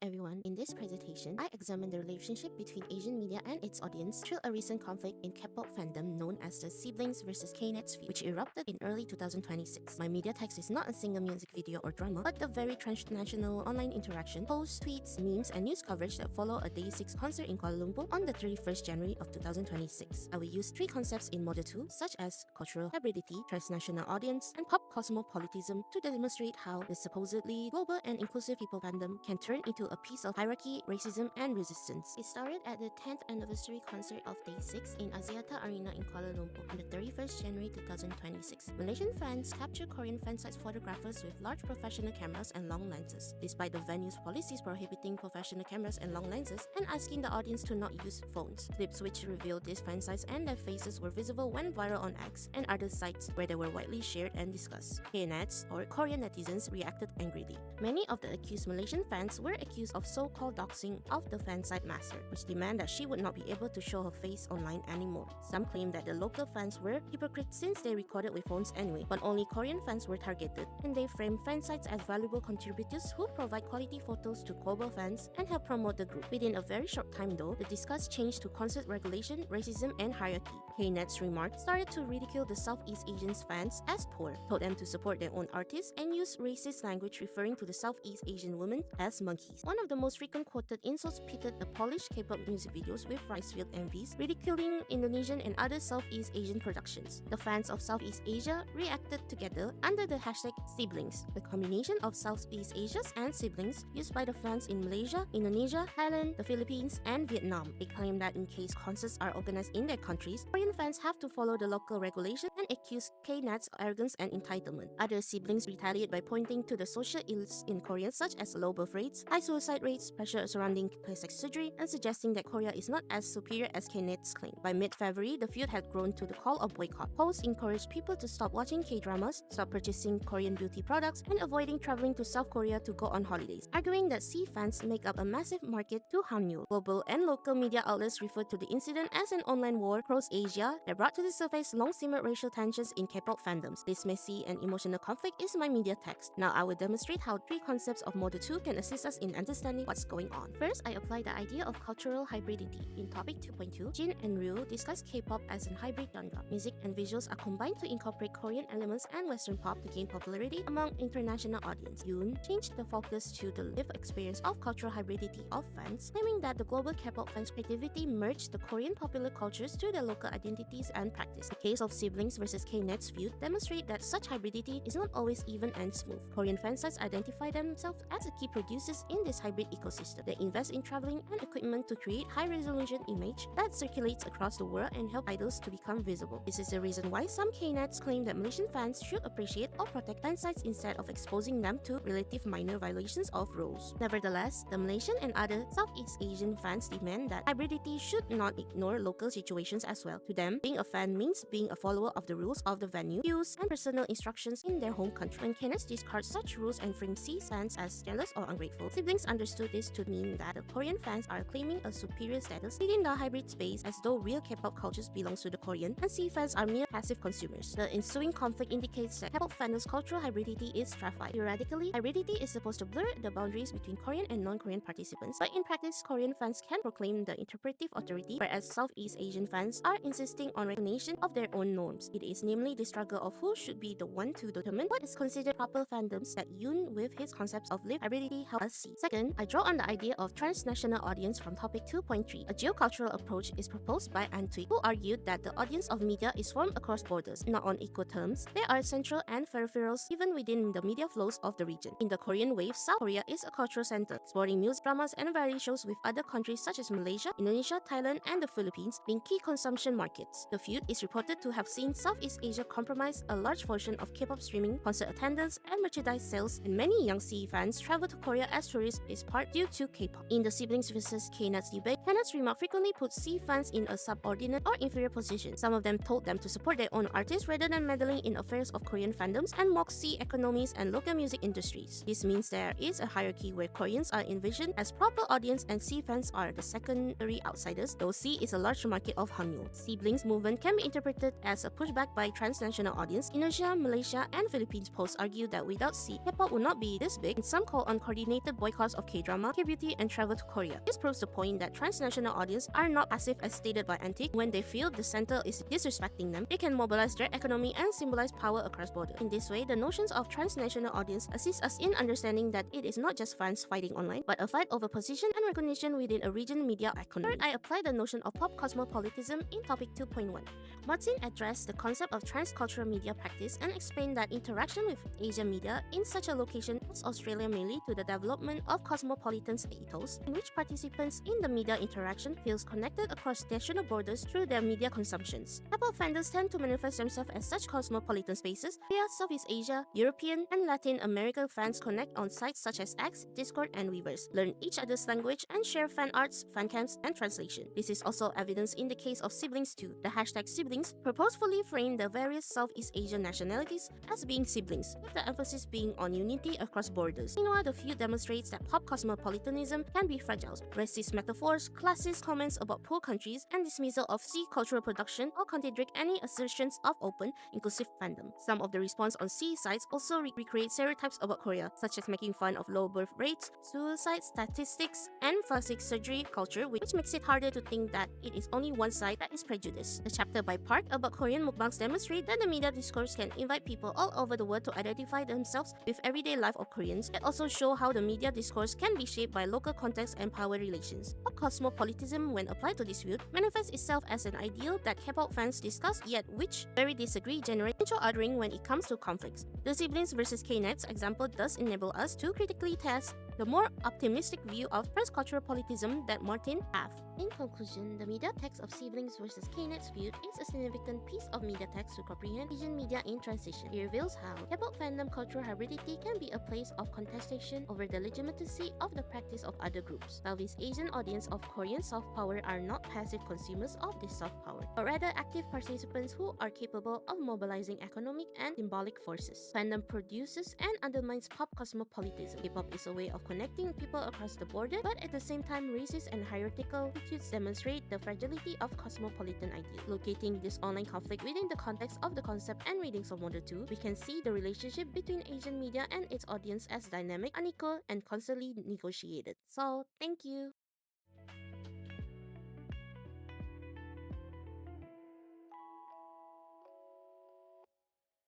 everyone. In this presentation, I examine the relationship between Asian media and its audience through a recent conflict in K-pop fandom known as the SEAblings versus K-netz feud, which erupted in early 2026. My media text is not a single music video or drama, but the very transnational online interaction, posts, tweets, memes, and news coverage that follow a Day 6 concert in Kuala Lumpur on the 31st January of 2026. I will use three concepts in Model 2, such as cultural hybridity, transnational audience, and pop cosmopolitanism to demonstrate how the supposedly global and inclusive people fandom can turn into a piece of hierarchy, racism, and resistance. It started at the 10th anniversary concert of Day 6 in Athique Arena in Kuala Lumpur on the 31st January 2026. Malaysian fans captured Korean fansite photographers with large professional cameras and long lenses, despite the venue's policies prohibiting professional cameras and long lenses and asking the audience to not use phones. Clips which revealed these fansites and their faces were visible went viral on X and other sites where they were widely shared and discussed. K-netz, or Korean netizens, reacted angrily. Many of the accused Malaysian fans were accused of so-called doxing of the fansite master, which demand that she would not be able to show her face online anymore. Some claim that the local fans were hypocrites since they recorded with phones anyway, but only Korean fans were targeted, and they framed fansites as valuable contributors who provide quality photos to global fans and help promote the group. Within a very short time though, the discuss changed to concert regulation, racism, and hierarchy. K-netz remarks started to ridicule the Southeast Asian fans as poor, told them to support their own artists, and used racist language referring to the Southeast Asian women as monkeys. One of the most frequent quoted insults pitted the polished K-pop music videos with rice-field envies, ridiculing Indonesian and other Southeast Asian productions. The fans of Southeast Asia reacted together under the hashtag SEAblings, the combination of Southeast Asia's and siblings used by the fans in Malaysia, Indonesia, Thailand, the Philippines, and Vietnam. They claim that in case concerts are organized in their countries, Korean fans have to follow the local regulation and accuse K-netz of arrogance and entitlement. Other siblings retaliate by pointing to the social ills in Korea such as low birth rates, high suicide rates, pressure surrounding plastic surgery, and suggesting that Korea is not as superior as K-netz claim. By mid-February, the feud had grown to the call of boycott. Posts encouraged people to stop watching K-dramas, stop purchasing Korean beauty products, and avoiding traveling to South Korea to go on holidays, arguing that C fans make up a massive market to Hallyu. Global and local media outlets referred to the incident as an online war across Asia that brought to the surface long-simmered racial tensions in K-pop fandoms. This messy and emotional conflict is my media text. Now I will demonstrate how three concepts of Model 2 can assist us in understanding what's going on. First, I apply the idea of cultural hybridity. In topic 2.2, Jin and Ryoo discuss K-pop as an hybrid genre. Music and visuals are combined to incorporate Korean elements and Western pop to gain popularity among international audience. Yoon changed the focus to the lived experience of cultural hybridity of fans, claiming that the global K-pop fans' creativity merged the Korean popular cultures to their local identities and practice. The case of siblings versus K-netz feud demonstrate that such hybridity is not always even and smooth. Korean fansites identify themselves as the key producers in this hybrid ecosystem. They invest in traveling and equipment to create high-resolution image that circulates across the world and help idols to become visible. This is the reason why some K-netz claim that Malaysian fans should appreciate or protect fansites instead of exposing them to relative minor violations of rules. Nevertheless, the Malaysian and other Southeast Asian fans demand that hybridity should not ignore local situations as well. To them, being a fan means being a follower of the rules of the venue, views, and personal instructions in their home country. When K-netz discard such rules and frame C fans as jealous or ungrateful, siblings understood this to mean that the Korean fans are claiming a superior status within the hybrid space as though real K-pop cultures belongs to the Korean and C fans are mere passive consumers. The ensuing conflict indicates that K-pop fandom's cultural hybridity is stratified. Theoretically, hybridity is supposed to blur the boundaries between Korean and non-Korean participants, but in practice, Korean fans can proclaim the interpretive authority, whereas Southeast Asian fans are insisting on recognition of their own norms. It is namely the struggle of who should be the one to determine what is considered proper fandoms that Yoon with his concepts of lived hybridity help us see. Second, I draw on the idea of transnational audience from topic 2.3. A geocultural approach is proposed by Athique, who argued that the audience of media is formed across borders, not on equal terms. There are central and peripherals even within the media flows of the region. In the Korean wave, South Korea is a cultural center, exploring music, dramas, and variety shows with other countries such as Malaysia, Indonesia, Thailand, and the Philippines being key consumption markets. The feud is reported to have seen Southeast Asia compromise a large portion of K-pop streaming, concert attendance, and merchandise sales, and many young CE fans travel to Korea as tourists is part due to K-pop. In the siblings versus K-netz debate, K-netz remark frequently put C fans in a subordinate or inferior position. Some of them told them to support their own artists rather than meddling in affairs of Korean fandoms and mock C economies and local music industries. This means there is a hierarchy where Koreans are envisioned as proper audience and C fans are the secondary outsiders, though C is a large market of Hallyu. Siblings movement can be interpreted as a pushback by transnational audience. Indonesia, Malaysia, and Philippines posts argue that without C, K-pop would not be this big, and some call on coordinated boycotts of K-drama, K-beauty, and travel to Korea. This proves the point that transnational audiences are not passive as stated by Athique. When they feel the center is disrespecting them, they can mobilize their economy and symbolize power across borders. In this way, the notions of transnational audience assist us in understanding that it is not just fans fighting online, but a fight over position and recognition within a region media economy. Third, I apply the notion of pop cosmopolitanism in topic 2.1. Martin addressed the concept of transcultural media practice and explained that interaction with Asian media in such a location as Australia may lead to the development of cosmopolitan ethos, in which participants in the media interaction feels connected across national borders through their media consumptions. K-pop fandoms tend to manifest themselves as such cosmopolitan spaces, via Southeast Asia, European, and Latin American fans connect on sites such as X, Discord, and Weverse, learn each other's language, and share fan arts, fan camps, and translation. This is also evidenced in the case of SEAblings too. The hashtag SEAblings purposefully framed the various Southeast Asian nationalities as being siblings, with the emphasis being on unity across borders. Meanwhile, the feud demonstrates that pop cosmopolitanism can be fragile. Racist metaphors, classist comments about poor countries, and dismissal of sea cultural production all contradict any assertions of open, inclusive fandom. Some of the response on sea sites also recreate stereotypes about Korea, such as making fun of low birth rates, suicide statistics, and plastic surgery culture, which makes it harder to think that it is only one side that is prejudiced. The chapter by Park about Korean mukbangs demonstrate that the media discourse can invite people all over the world to identify themselves with everyday life of Koreans. It also shows how the media discourse can be shaped by local context and power relations. Pop cosmopolitanism, when applied to this field, manifests itself as an ideal that K-pop fans discuss, yet which very disagree generate mutual othering when it comes to conflicts. The SEAblings versus K-netz example thus enable us to critically test the more optimistic view of transcultural politism that Martin have. In conclusion, the media text of SEAblings versus K-netz feud is a significant piece of media text to comprehend Asian media in transition. It reveals how K-pop fandom cultural hybridity can be a place of contestation over the legitimacy of the practice of other groups. Southeast Asian audience of Korean soft power are not passive consumers of this soft power, but rather active participants who are capable of mobilizing economic and symbolic forces. Fandom produces and undermines pop cosmopolitanism. K-pop is a way of connecting people across the border, but at the same time, racist and hierarchical attitudes demonstrate the fragility of cosmopolitan ideas. Locating this online conflict within the context of the concept and readings of Model 2, we can see the relationship between Asian media and its audience as dynamic, unequal, and constantly negotiated. So, thank you.